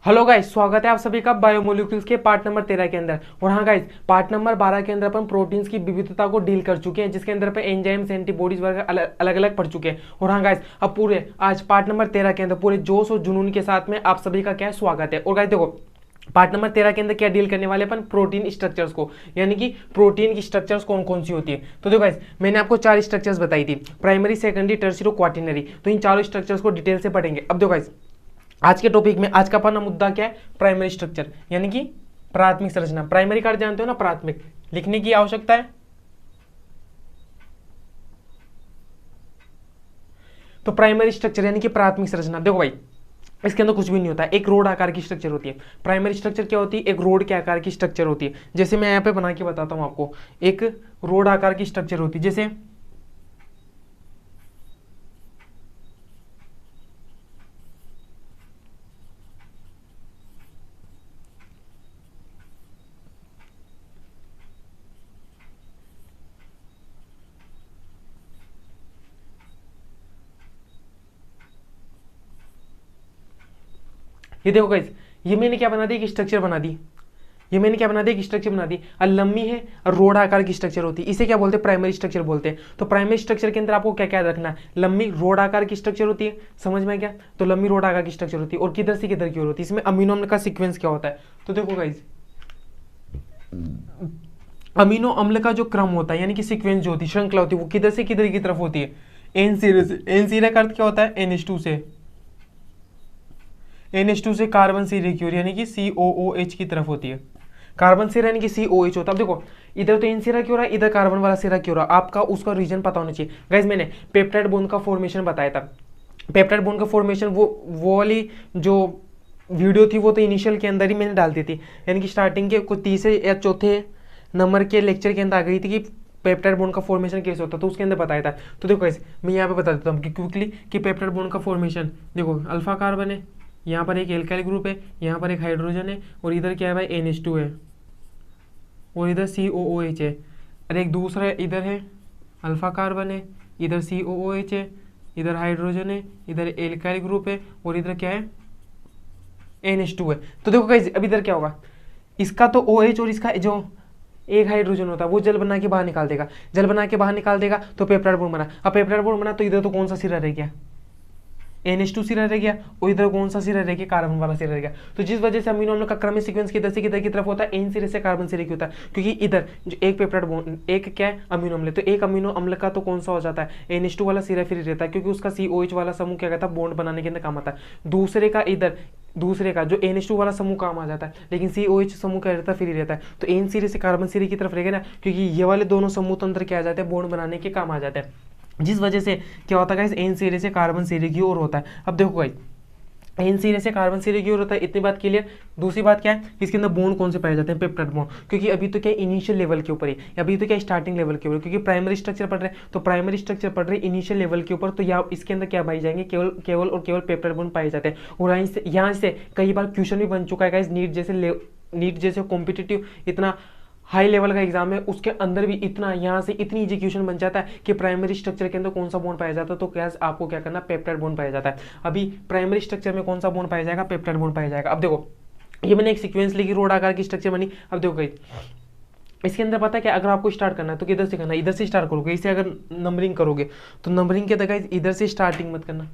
Hello guys, स्वागत है आप सभी का बायोमोलिक्यूल्स के पार्ट नंबर 13 के अंदर। और हाँ गाइस, पार्ट नंबर 12 के अंदर अपन प्रोटीन्स की विविधता को डील कर चुके हैं, जिसके अंदर पे एंजाइम्स एंटीबॉडीज वगैरह अलग अलग पढ़ चुके हैं। और हाँ गाइस, अब पूरे आज पार्ट नंबर 13 के अंदर पूरे जोश और जुनून के साथ में आप सभी का क्या स्वागत है। और गाइस देखो, पार्ट नंबर 13 के अंदर क्या डील करने वाले अपन, प्रोटीन स्ट्रक्चर्स को, यानी कि प्रोटीन की स्ट्रक्चर्स कौन कौन सी होती है। तो देखो गाइस, मैंने आपको 4 स्ट्रक्चर्स बताई थी, प्राइमरी, सेकेंडरी, टर्शियरी, क्वाaternary। तो इन चारों स्ट्रक्चर्स को डिटेल से पढ़ेंगे। अब देखो गाइस, आज के टॉपिक में आज का अपना मुद्दा क्या है, प्राइमरी स्ट्रक्चर, यानी कि प्राथमिक संरचना। प्राइमरी कार्ड जानते हो ना, प्राथमिक, लिखने की आवश्यकता है। तो प्राइमरी स्ट्रक्चर यानी कि प्राथमिक संरचना, देखो भाई, इसके अंदर कुछ भी नहीं होता है, एक रोड आकार की स्ट्रक्चर होती है। प्राइमरी स्ट्रक्चर क्या होती है, एक रोड के आकार की स्ट्रक्चर होती है। जैसे मैं यहाँ पे बना के बताता हूँ आपको, एक रोड आकार की स्ट्रक्चर होती है। जैसे ये देखो गाइस, ये मैंने क्या बना दी, एक स्ट्रक्चर बना दी। ये मैंने क्या बना दी, एक स्ट्रक्चर बना दी। और लंबी है और रोड आकार की स्ट्रक्चर होती है, इसे क्या बोलते हैं, प्राइमरी स्ट्रक्चर बोलते हैं। तो प्राइमरी स्ट्रक्चर के अंदर आपको क्या क्या रखना है, लंबी रोड आकार की स्ट्रक्चर होती है, समझ में क्या। तो लंबी रोड आकार की स्ट्रक्चर होती है, और किधर से किधर की ओर होती है। इसमें अमीनो अम्ल का सीक्वेंस क्या होता है। तो देखो गाइस, अमीनो अम्ल का जो क्रम होता है, यानी कि सीक्वेंस जो होती है, श्रृंखला होती है, वो किधर से किधर की तरफ होती है, एन सिरे से। एन सिरे का अर्थ क्या होता है, NH2 से, NH2 से कार्बन सिरे की ओर, यानी कि COOH की तरफ होती है। कार्बन सिरा यानी कि COH होता है। अब देखो, इधर तो एन सिरा क्यों रहा है, इधर कार्बन वाला सिरा क्यों रहा, आपका उसका रीजन पता होना चाहिए। गाइस, मैंने पेप्टाइड बॉन्ड का फॉर्मेशन बताया था। पेप्टाइड बॉन्ड का फॉर्मेशन वो वाली जो वीडियो थी, वो तो इनिशियल के अंदर ही मैंने डाल दी थी, यानी कि स्टार्टिंग के कोई तीसरे या चौथे नंबर के लेक्चर के अंदर आ गई थी कि पेप्टाइड बॉन्ड का फॉर्मेशन कैसे होता है, तो उसके अंदर बताया था। तो देखो गाइस, मैं यहाँ पे बता देता हूँ कि क्विकली कि पेप्टाइड बॉन्ड का फॉर्मेशन देखो, अल्फा कार्बन है, यहाँ पर एक एल्काइल ग्रुप है, यहाँ पर एक हाइड्रोजन है, और इधर क्या है भाई, NH2 है, और इधर COOH है। और एक दूसरा इधर है, अल्फा कार्बन है, इधर COOH है, इधर हाइड्रोजन है, इधर एल्काइल ग्रुप है, और इधर क्या है, NH2 है। तो देखो गाइस, अब इधर क्या होगा, इसका तो OH और इसका जो एक हाइड्रोजन होता है वो जल बना के बाहर निकाल देगा। जल बना के बाहर निकाल देगा तो पेप्टाइड बॉन्ड बना। अब पेप्टाइड बॉन्ड बना तो इधर तो कौन सा सिरा रह गया, NH2 सिरा रह गया, और इधर कौन सा सिरा रह गया, कार्बन वाला सिरा रह गया। तो जिस वजह से अमीनो अम्ल का क्रमिक सीक्वेंस किधर से किधर की तरफ होता है, एन सिरे से कार्बन सिरे की होता है। क्योंकि इधर जो एक पेप्टाइड बॉन्ड, एक क्या है, अमीनो अम्ल, तो एक अमीनो अम्ल का तो कौन सा हो जाता है, NH2 वाला सिरा फ्री रहता है, क्योंकि उसका COH वाला समूह क्या कहता है, बॉन्ड बनाने के अंदर काम आता है। दूसरे का जो NH2 वाला समूह काम आ जाता है, लेकिन COH समूह क्या रहता है, फ्री रहता है। तो एन सिरे से कार्बन सिरे की तरफ रहेगा ना, क्योंकि ये वाले दोनों समूह तो अंदर क्या आ जाते हैं, बॉन्ड बनाने के काम आ जाते हैं। जिस वजह से क्या होता है गाइस, एन सिरे से कार्बन सिरे की ओर होता है। अब देखो गाइस, एन सिरे से कार्बन सिरे की ओर होता है, इतनी बात क्लियर। दूसरी बात क्या है, इसके अंदर बॉन्ड कौन से पाए जाते हैं, पेप्टाइड बॉन्ड, क्योंकि अभी तो क्या इनिशियल लेवल के ऊपर है, अभी तो क्या स्टार्टिंग लेवल के ऊपर, क्योंकि प्राइमरी स्ट्रक्चर पढ़ रहे हैं, तो प्राइमरी स्ट्रक्चर पढ़ रहे इनिशियल लेवल के ऊपर, तो यहाँ इसके अंदर क्या पाई जाएंगे, केवल केवल और केवल पेप्टाइड बॉन्ड पाए जाते हैं। और यहाँ से कई बार क्वेश्चन भी बन चुका है गाइस, नीट जैसे कॉम्पिटिटिव इतना हाई लेवल का एग्जाम है, उसके अंदर भी इतना यहाँ से इतनी इजी क्वेश्चन बन जाता है कि प्राइमरी स्ट्रक्चर के अंदर कौन सा बॉन्ड पाया जाता है, तो क्या आपको क्या करना, पेप्टाइड बॉन्ड पाया जाता है। अभी प्राइमरी स्ट्रक्चर में कौन सा बॉन्ड पाया जाएगा, पेप्टाइड बॉन्ड पाया जाएगा। अब देखो, ये मैंने एक सीक्वेंस ली, रोड आकार की स्ट्रक्चर बनी। अब देखो गई, इसके अंदर पता है क्या, अगर आपको स्टार्ट करना है तो किधर से करना है, इधर से स्टार्ट करोगे। इसे अगर नंबरिंग करोगे तो नंबरिंग के अंदर इधर से स्टार्टिंग मत करना,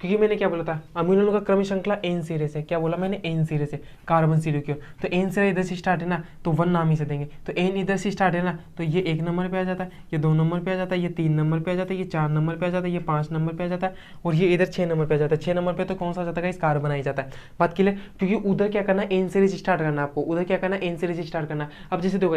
क्योंकि मैंने क्या बोला था, अमीनो अम्ल का क्रम श्रृंखला एन सिरे से, क्या बोला मैंने, एन सिरे से कार्बन सिरे की ओर। तो एन सिरा इधर से स्टार्ट है ना, तो 1 नाम ही से देंगे। तो एन इधर से स्टार्ट है ना, तो ये 1 नंबर पे आ जाता है, ये 2 नंबर पे आ जाता है, ये 3 नंबर पे आ जाता है, ये 4 नंबर पे आ जाता है, ये 5 नंबर पे आ जाता है, और ये इधर 6 नंबर पे आ जाता है। 6 नंबर पे तो कौन सा आ जाता है, इस कार्बन आ जाता है। बात क्लियर, क्योंकि उधर क्या करना है, एन सिरे से स्टार्ट करना है आपको, उधर क्या करना है, एन सिरे से स्टार्ट करना है। अब जैसे देखो,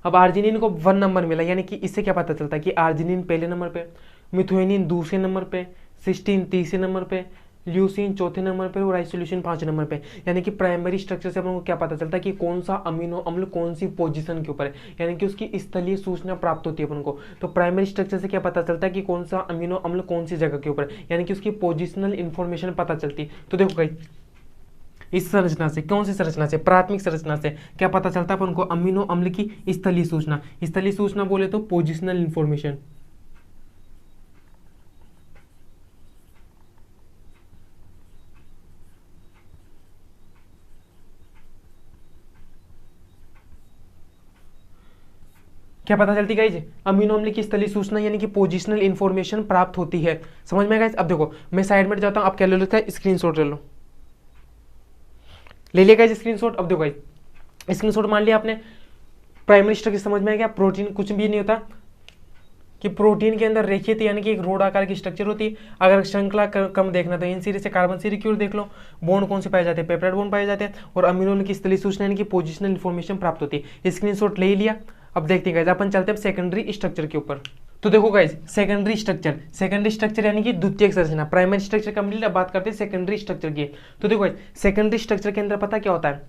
अब आर्जिनिन को 1 नंबर मिला, यानी कि इससे क्या पता चलता है कि आर्जिनिन पहले नंबर पे, मिथोनिन दूसरे नंबर पे, सिस्टीन तीसरे नंबर पे, ल्यूसीन चौथे नंबर पे, और आइसोल्यूसिन 5 नंबर पे। यानी कि प्राइमरी स्ट्रक्चर से अपन को क्या पता चलता है कि कौन सा अमीनो अम्ल कौन सी पोजीशन के ऊपर है, यानी कि उसकी स्थलीय सूचना प्राप्त होती है अपन को। तो प्राइमरी स्ट्रक्चर से क्या पता चलता है कि कौन सा अमीनो अम्ल कौन सी जगह के ऊपर है, यानी कि उसकी पोजिशनल इंफॉर्मेशन पता चलती है। तो देखो भाई, इस संरचना से, कौन सी संरचना से, प्राथमिक संरचना से क्या पता चलता है अपन को, अमीनो अम्ल की स्थलीय सूचना। स्थलीय सूचना बोले तो पोजिशनल इंफॉर्मेशन। क्या पता चलती गाइज, अमीनो अम्ल की स्थलीय सूचना यानी कि पोजिशनल इंफॉर्मेशन प्राप्त होती है। समझ में गाइज। अब देखो मैं साइड में जाता हूँ, आप क्या ले लो, इसका स्क्रीनशॉट ले लो, ले लिया गाइज स्क्रीनशॉट। अब देखो गाइज स्क्रीनशॉट मान लिया आपने, प्राइमरी स्ट्रक्चर समझ में आ गया। प्रोटीन कुछ भी नहीं होता कि प्रोटीन के अंदर रेखियत यानी कि एक रोड आकार की स्ट्रक्चर होती है। अगर श्रृंखला कम देखना तो इन सीरीज से कार्बन सीरीक्यूल देख लो, बॉन्ड कौन से पाए जाते हैं, पेप्टाइड बॉन्ड पाए जाते हैं, और अमीनो अम्ल की स्थलीय सूचना यानी कि पोजिशनल इन्फॉर्मेशन प्राप्त होती है। स्क्रीनशॉट ले लिया। अब देखते हैं गाइज, अपन चलते हैं सेकेंडरी स्ट्रक्चर के ऊपर। तो देखो गाइज सेकेंडरी स्ट्रक्चर यानी कि द्वितीयक संरचना। प्राइमरी स्ट्रक्चर कंप्लीट, अब बात करते हैं सेकेंडरी स्ट्रक्चर की। तो देखो गाइज सेकेंडरी स्ट्रक्चर के अंदर पता क्या होता है,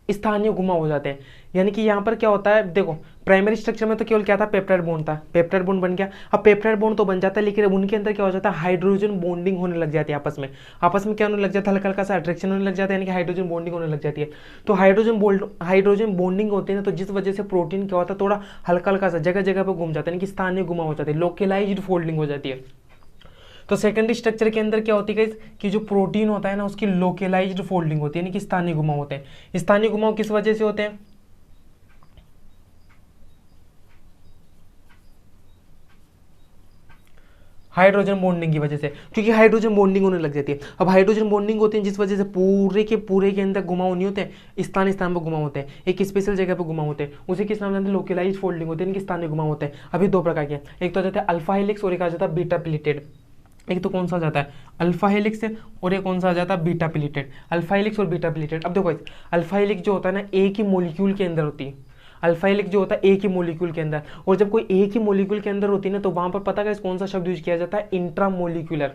स्थानीय घुमाव हो जाते हैं। यानी कि यहाँ पर क्या होता है, देखो प्राइमरी स्ट्रक्चर में तो केवल क्या था, पेप्टाइड बॉन्ड था, पेप्टाइड बॉन्ड बन गया। अब पेप्टाइड बॉन्ड तो बन जाता है, लेकिन उनके अंदर क्या हो जाता है, हाइड्रोजन बॉन्डिंग होने लग जाती है आपस में। क्या होने लग जाता है, हल्का हल्का सा अट्रैक्शन होने लग जाता है, यानी कि हाइड्रोजन बॉन्डिंग होने लग जाती है। तो हाइड्रोजन बॉन्डिंग होती है ना, तो जिस वजह से प्रोटीन क्या होता है, थोड़ा हल्का हल्का सा जगह जगह पर घूम जाता है, यानी कि स्थानीय घुमाव हो जाती है, लोकलाइज्ड फोल्डिंग हो जाती है। तो सेकेंडरी स्ट्रक्चर के अंदर क्या होती है कि जो प्रोटीन होता है ना, उसकी लोकलाइज्ड फोल्डिंग होती है, यानी कि स्थानीय घुमाव होते हैं। स्थानीय घुमाव किस वजह से होते हैं, हाइड्रोजन बॉन्डिंग की वजह से, क्योंकि हाइड्रोजन बॉन्डिंग होने लग जाती है। अब हाइड्रोजन बॉन्डिंग होती है जिस वजह से पूरे के अंदर घुमाव नहीं होते हैं, स्थान स्थान पर घुमाव होते हैं, एक स्पेशल जगह पर घुमाव होते हैं, उसे किस नाम जानते हैं, लोकलाइज्ड फोल्डिंग होते हैं, इनके स्थानीय घुमाव होते हैं। अभी दो प्रकार के, एक तो जाता है अल्फा हेलिक्स और एक आ जाता है बीटा प्लीटेड। एक तो कौन सा आ जाता है, अल्फा हेलिक्स है, और एक कौन सा आ जाता है, बीटा प्लीटेड। अल्फा हेलिक्स और बीटा प्लीटेड। अब देखो अल्फा हेलिक्स जो होता है ना, एक ही मॉलिक्यूल के अंदर होती है। अल्फा हेलिक्स जो होता है एक ही मॉलिक्यूल के अंदर, और जब कोई एक ही मॉलिक्यूल के अंदर होती है ना, तो वहां पर पता है कौन सा शब्द यूज किया जाता है, इंट्रामोलिक्यूलर।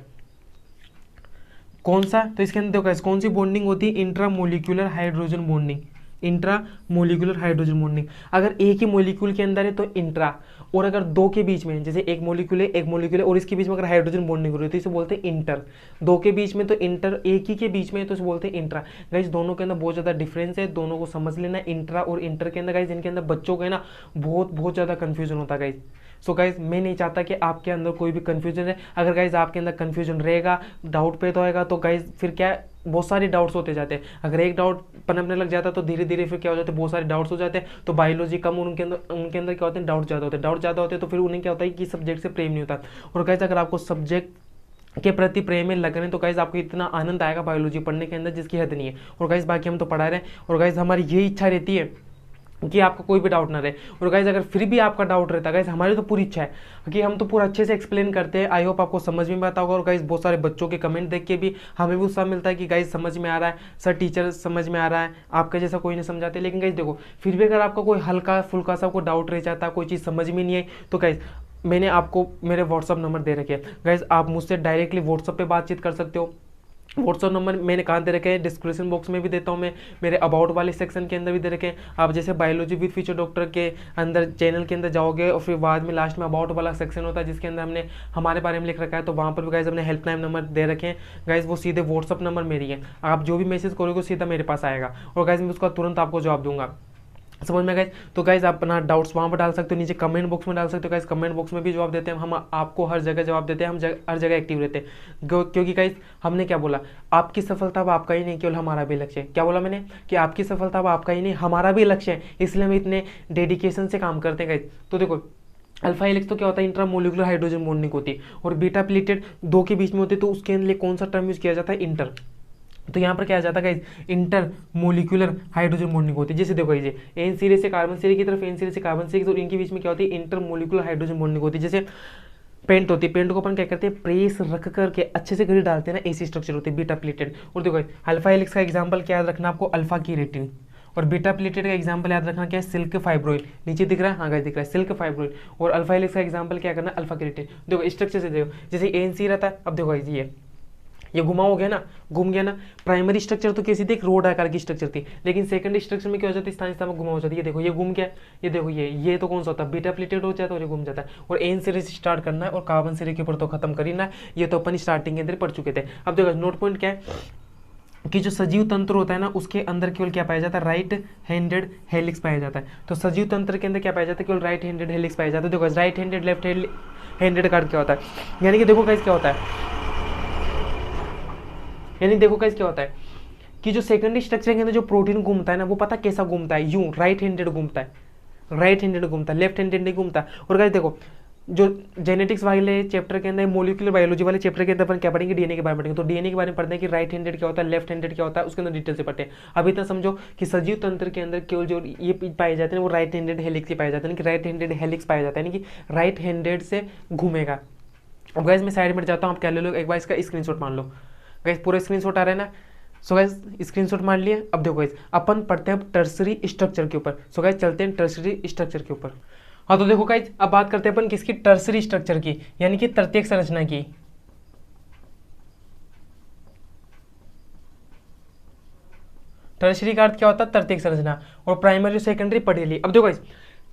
कौन सा, तो इसके अंदर देखो कौन सी बॉन्डिंग होती है, intramolecular hydrogen bonding. Intramolecular hydrogen bonding. अगर एक ही मॉलिक्यूल के अंदर है तो इंट्रा, और अगर दो के बीच में, जैसे एक मॉलिक्यूल है और इसके बीच में अगर हाइड्रोजन बॉन्डिंग हो रही है तो इसे बोलते हैं इंटर। दो के बीच में तो इंटर, एक ही के बीच में तो इसे बोलते हैं इंट्रा। गाइस दोनों के अंदर बहुत ज्यादा डिफरेंस है, दोनों को समझ लेना। इंट्रा और इंटर के अंदर गाइस, इनके अंदर बच्चों को है ना बहुत ज्यादा कंफ्यूजन होता है गाइस। सो गाइज मैं नहीं चाहता कि आपके अंदर कोई भी कंफ्यूजन है। अगर गाइज आपके अंदर कंफ्यूजन रहेगा, डाउट पे तो आएगा, तो गाइज फिर क्या बहुत सारे डाउट्स होते जाते हैं। अगर एक डाउट पनपने लग जाता है तो धीरे धीरे फिर क्या हो जाता है, बहुत सारे डाउट्स हो जाते हैं। तो बायोलॉजी कम, उनके अंदर क्या होते हैं, डाउट ज़्यादा होते हैं, तो फिर उन्हें क्या होता है कि सब्जेक्ट से प्रेम नहीं होता। और गाइज अगर आपको सब्जेक्ट के प्रति प्रेम में लग रहे हैं तो गाइज आपको इतना आनंद आएगा बायोलॉजी पढ़ने के अंदर जिसकी हद नहीं है। और गाइज बाकी हम तो पढ़ा रहे हैं, और गाइज हमारी यही इच्छा रहती है कि आपका कोई भी डाउट ना रहे। और गाइज अगर फिर भी आपका डाउट रहता है, गाइज हमारी तो पूरी इच्छा है कि हम तो पूरा अच्छे से एक्सप्लेन करते हैं। आई होप आपको समझ में आता होगा। और गाइज बहुत सारे बच्चों के कमेंट देख के भी हमें भी उत्साह मिलता है कि गाइज समझ में आ रहा है, सर टीचर समझ में आ रहा है, आपके जैसा कोई नहीं समझाते। लेकिन गाइज देखो फिर भी अगर आपका कोई हल्का फुल्का सा कोई डाउट रह जाता है, कोई चीज़ समझ में नहीं आई, तो गाइज मैंने आपको मेरे व्हाट्सअप नंबर दे रखे हैं। गाइज आप मुझसे डायरेक्टली व्हाट्सअप पे बातचीत कर सकते हो। व्हाट्सअप नंबर मैंने कहाँ दे रखे हैं, डिस्क्रिप्शन बॉक्स में भी देता हूँ मैं, मेरे अबाउट वाले सेक्शन के अंदर भी दे रखे हैं। आप जैसे बायोलॉजी विद फ्यूचर डॉक्टर के अंदर चैनल के अंदर जाओगे और फिर बाद में लास्ट में अबाउट वाला सेक्शन होता है जिसके अंदर हमने हमारे बारे में लिख रखा है, तो वहाँ पर भी गाइज हमने हेल्पलाइन नंबर दे रखे हैं। गाइज वो सीधे व्हाट्सअप नंबर मेरी है, आप जो भी मैसेज करोगे सीधा मेरे पास आएगा और गाइज मैं उसका तुरंत आपको जवाब दूंगा। समझ में गाइज, तो गाइज आप अपना डाउट्स वहाँ पर डाल सकते हो, नीचे कमेंट बॉक्स में डाल सकते हो। गाइज कमेंट बॉक्स में भी जवाब देते हैं हम, आपको हर जगह जवाब देते हैं, हम हर जगह एक्टिव रहते हैं। क्योंकि गाइज हमने क्या बोला, आपकी सफलता अब आपका ही नहीं केवल हमारा भी लक्ष्य है। क्या बोला मैंने कि आपकी सफलता अब आपका ही नहीं हमारा भी लक्ष्य है, इसलिए हम इतने डेडिकेशन से काम करते हैं गाइज। तो देखो अल्फा हेलिक्स तो क्या होता है, इंट्रामोलिकुलर हाइड्रोजन बॉन्डिंग होती है, और बीटा प्लीटेड दो के बीच में होती है, तो उसके लिए कौन सा टर्म यूज किया जाता है, इंटर। तो यहाँ पर क्या आ जाता है guys, inter molecular hydrogen bonding होती है। जैसे देखो ये एन सीरीज से कार्बन सीरीज की तरफ, एन सीरीज से कार्बन सीरीज, और इनके बीच में क्या होती है, इंटर मोलिकुलर हाइड्रोजन बॉन्डिंग होती है। जैसे पेंट होती है, पेंट को अपन क्या करते हैं, प्रेस रख करके अच्छे से घड़ी डालते हैं ना, ऐसी स्ट्रक्चर होती है बीटा प्लेटेड। और देखो अल्फा हेलिक्स का एग्जाम्पल क्या याद रखना आपको, अल्फा की रेटिन, और बीटा प्लेटेड का एग्जांपल याद रखना क्या है, सिल्क फाइब्रोइड। नीचे दिख रहा है, हाँ गाइस दिख रहा है, सिल्क फाइब्रोइड। और अल्फा हेलिक्स का एग्जांपल क्या करना, अल्फा केराटिन। देखो स्ट्रक्चर से देखो, जैसे एएनसी रहता है, अब देखो गाइस ये घुमा हो गया ना, घूम गया ना। प्राइमरी स्ट्रक्चर तो कैसी थी, एक रोड आकार की स्ट्रक्चर थी, लेकिन सेकंडरी स्ट्रक्चर में क्या हो जाती है, स्थान स्थान में घुमा हो जाती है। ये देखो ये घूम गया, ये देखो ये तो कौन सा होता है, बीटा प्लेटेड हो जाता है और ये घूम जाता है। और एन सीरीज स्टार्ट करना है और कार्बन सीरीज के ऊपर तो खत्म करना है, ये तो अपन स्टार्टिंग के अंदर पढ़ चुके थे। अब देखो नोट पॉइंट क्या है कि जो सजीव तंत्र होता है ना, उसके अंदर केवल क्या पाया जाता है, राइट हैंडेड हेलिक्स पाया जाता है। तो सजीव तंत्र के अंदर क्या पाया जाता है, केवल राइट हैंडेड हेलिक्स पाया जाता है। देखो right handed left handed card क्या होता है, यानी कि देखो गाइस क्या होता है, यानी देखो गाइस क्या होता है कि जो सेकेंडरी स्ट्रक्चर के अंदर जो प्रोटीन घूमता है ना, वो पता कैसा घूमता है, यूं राइट हैंडेड घूमता है। राइट हैंडेड घूमता है, लेफ्ट हैंडेड नहीं घूमता। और गाइस देखो जो जेनेटिक्स वाले चैप्टर के अंदर, मॉलिक्यूलर बायोलॉजी वाले चैप्टर के अंदर अपन क्या पढ़ेंगे, डीएनए के बारे में पढ़ेंगे। तो डीएनए के बारे में पढ़ते हैं कि राइट हैंडेड क्या होता है, लेफ्ट हैंडेड क्या होता है, उसके अंदर डिटेल से पढ़ते हैं। अभी इतना समझो कि सजीव तंत्र के अंदर केवल जो ये पाए जाते हैं वो राइट हैंडेड हेलिक्स ही पाए जाते हैं, कि राइट हैंडेड हेलिक्स पाया जाता है, यानी कि राइट हैंडेड से घूमेगा। अब गाइस मैं साइड में जाता हूँ, आप क्या ले लो, एक बार इसका स्क्रीनशॉट मान लो। गाइस पूरा स्क्रीनशॉट आ रहा है ना। सो गाइस स्क्रीनशॉट मान लिए। अब देखो गाइस अपन पढ़ते हैं टर्सरी स्ट्रक्चर के ऊपर। सो गाइस चलते हैं टर्सरी स्ट्रक्चर के ऊपर। हाँ तो देखो गाइस अब बात करते हैं अपन किसकी, टर्सरी स्ट्रक्चर की, यानी कि तृतीयक संरचना की। टर्सरी का अर्थ क्या होता है, तृतीयक संरचना। और प्राइमरी और सेकेंडरी पढ़ी ली। अब देखो गाइस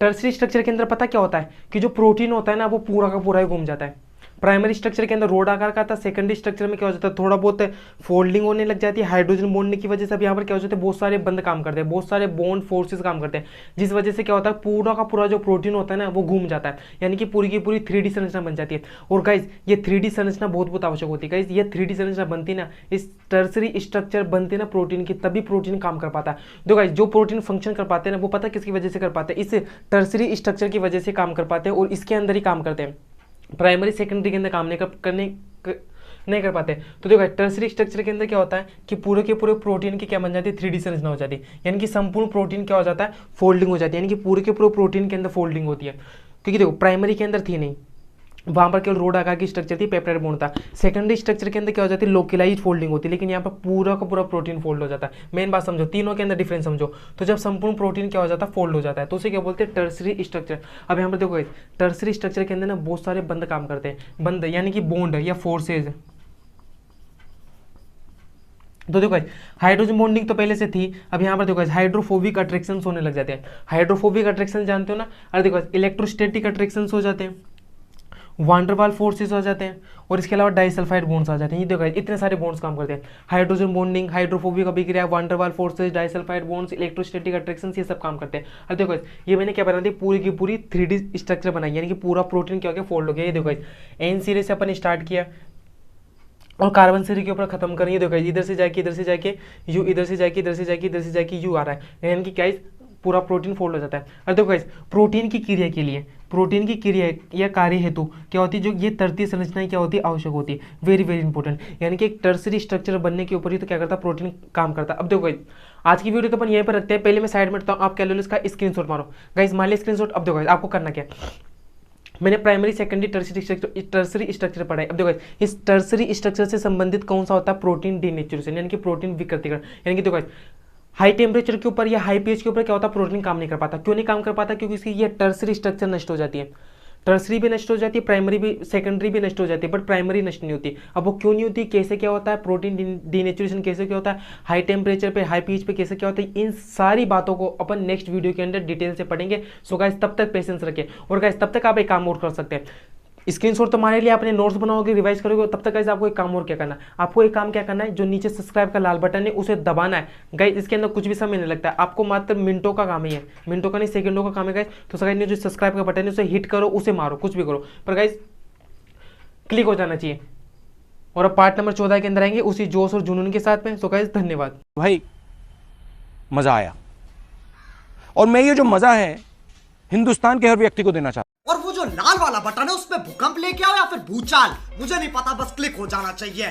टर्सरी स्ट्रक्चर के अंदर पता क्या होता है कि जो प्रोटीन होता है ना वो पूरा का पूरा ही घूम जाता है। प्राइमरी स्ट्रक्चर के अंदर रोड आकार का था, सेकेंडरी स्ट्रक्चर में क्या हो जाता है, थोड़ा बहुत फोल्डिंग होने लग जाती है। हाइड्रोजन बॉन्ड की वजह से अब यहाँ पर क्या हो जाता है, बहुत सारे बंद काम करते हैं, बहुत सारे बॉन्ड फोर्सेस काम करते हैं, जिस वजह से क्या होता है पूरा का पूरा जो प्रोटीन होता है ना वो घूम जाता है, यानी कि पूरी की पूरी 3D संरचना बन जाती है। और गाइज ये 3D संरचना बहुत बहुत आवश्यक होती है। गाइज ये 3D संरचना बनती ना, इस टर्सरी स्ट्रक्चर बनती ना प्रोटीन की, तभी प्रोटीन काम कर पाता है। तो गाइज जो प्रोटीन फंक्शन कर पाते हैं ना वो पता किसकी वजह से कर पाते हैं, इस टर्सरी स्ट्रक्चर की वजह से काम कर पाते हैं, और इसके अंदर ही काम करते हैं। प्राइमरी सेकेंडरी के अंदर काम नहीं कर पाते। तो देखो टर्सरी स्ट्रक्चर के अंदर क्या होता है कि पूरे के पूरे प्रोटीन की क्या बन जाती है, 3D संरचना हो जाती है, यानी कि संपूर्ण प्रोटीन क्या हो जाता है, फोल्डिंग हो जाती है, यानी कि पूरे के पूरे प्रोटीन के अंदर फोल्डिंग होती है। क्योंकि देखो प्राइमरी के अंदर थी नहीं, वहां पर केवल रोड आकार की स्ट्रक्चर थी, पेप्टाइड बॉन्ड था। सेकेंडरी स्ट्रक्चर के अंदर क्या हो जाती है, लोकलाइज फोल्डिंग होती है, लेकिन यहाँ पर पूरा का पूरा प्रोटीन फोल्ड हो जाता है। मेन बात समझो, तीनों के अंदर डिफरेंस समझो। तो जब संपूर्ण प्रोटीन क्या हो जाता है, फोल्ड हो जाता है, तो उसे क्या बोलते हैं, टर्सरी स्ट्रक्चर। अब यहाँ पर देखो टर्सरी स्ट्रक्चर के अंदर ना बहुत सारे बंद काम करते हैं, बंद यानी कि बॉन्ड या फोर्सेज। तो देखो हाइड्रोजन बॉन्डिंग तो पहले से थी, अब यहाँ पर देखो हाइड्रोफोबिक अट्रैक्शन होने लग जाते हैं। हाइड्रोफोबिक अट्रैक्शन जानते हो ना, अरे देखो इलेक्ट्रोस्टैटिक अट्रैक्शन हो जाते हैं, वांडरवाल फोर्सेस आ जाते हैं, और इसके अलावा डाइसल्फाइड बॉन्ड्स आ जाते हैं। ये देखो इतने सारे बॉन्ड्स काम करते हैं, हाइड्रोजन बॉन्डिंग, हाइड्रोफोबिक अभिक्रिया, van der Waal forces, disulphide bonds, electrostatic attraction, ये सब काम करते हैं। अब देखो ये मैंने क्या बना दी, पूरी की पूरी 3D स्ट्रक्चर बनाई, यानी कि पूरा प्रोटीन क्या हो गया, फोल्ड हो गया। ये देखो एन सीरीज से अपन स्टार्ट किया और कार्बन सीरीज के ऊपर खत्म करें। ये देखो इधर से जाके यू, इधर से जाके यू आ रहा है, यानी कि क्या पूरा प्रोटीन फोल्ड हो जाता है। और देखो गाइस प्रोटीन की क्रिया के लिए, प्रोटीन की क्रिया या कार्य हेतु क्या होती है, जो ये तृतीय संरचनाएं क्या होती है, आवश्यक होती है। वेरी वेरी इंपॉर्टेंट, यानी कि एक टर्सरी स्ट्रक्चर बनने के ऊपर ही तो क्या करता है, प्रोटीन काम करता है। अब देखो गाइस आज की वीडियो तो अपन यहीं पर रखते हैं, पहले मैं साइड में रखता हूँ, आप क्या लो इसका स्क्रीनशॉट मारो। गाइस मान लिया स्क्रीनशॉट। अब देखो गाइस आपको करना क्या, मैंने प्राइमरी सेकेंडरी टर्सरी स्ट्रक्चर पढ़ा है। अब देखो इस टर्सरी स्ट्रक्चर से संबंधित कौन सा होता है, प्रोटीन डीनेचुरेशन, यानी कि प्रोटीन विकृतीकरण। यानी कि देखो हाई टेम्परेचर के ऊपर या हाई पीएच के ऊपर क्या होता है, प्रोटीन काम नहीं कर पाता। क्यों नहीं काम कर पाता, क्योंकि इसकी ये टर्सरी स्ट्रक्चर नष्ट हो जाती है। टर्सरी भी नष्ट हो जाती है, प्राइमरी भी, सेकेंडरी भी नष्ट हो जाती है, बट प्राइमरी नष्ट नहीं होती। अब वो क्यों नहीं होती, कैसे क्या होता है, प्रोटीन डीनेचुरेशन कैसे क्या होता है, हाई टेम्परेचर पे, हाई पीएच पे कैसे क्या होता है, इन सारी बातों को अपन नेक्स्ट वीडियो के अंदर डिटेल से पढ़ेंगे। सो गाइस तब तक पेशेंस रखें, और गाइस तब तक आप एक काम और कर सकते हैं, स्क्रीनशॉट तुम्हारे लिए अपने नोट्स बनाओगे, रिवाइज करोगे, तब तक गाइस आपको एक काम और क्या करना है, आपको एक काम क्या करना है, जो नीचे सब्सक्राइब का लाल बटन है उसे दबाना है। गाइस इसके अंदर कुछ भी समय नहीं लगता है, आपको मात्र मिनटों का काम ही है, मिनटों का नहीं सेकंडों का काम है गाइस। तो गाइस जो सब्सक्राइब का बटन है उसे हिट करो, उसे मारो, कुछ भी करो, पर गाइस क्लिक हो जाना चाहिए। और अब पार्ट नंबर 14 के अंदर आएंगे उसी जोश और जुनून के साथ में। सो गाइस धन्यवाद भाई, मजा आया, और मैं ये जो मजा है हिंदुस्तान के हर व्यक्ति को देना चाहता हूं। और वो जो लाल वाला बटन है उसमें भूकंप लेके आओ या फिर भूचाल, मुझे नहीं पता, बस क्लिक हो जाना चाहिए।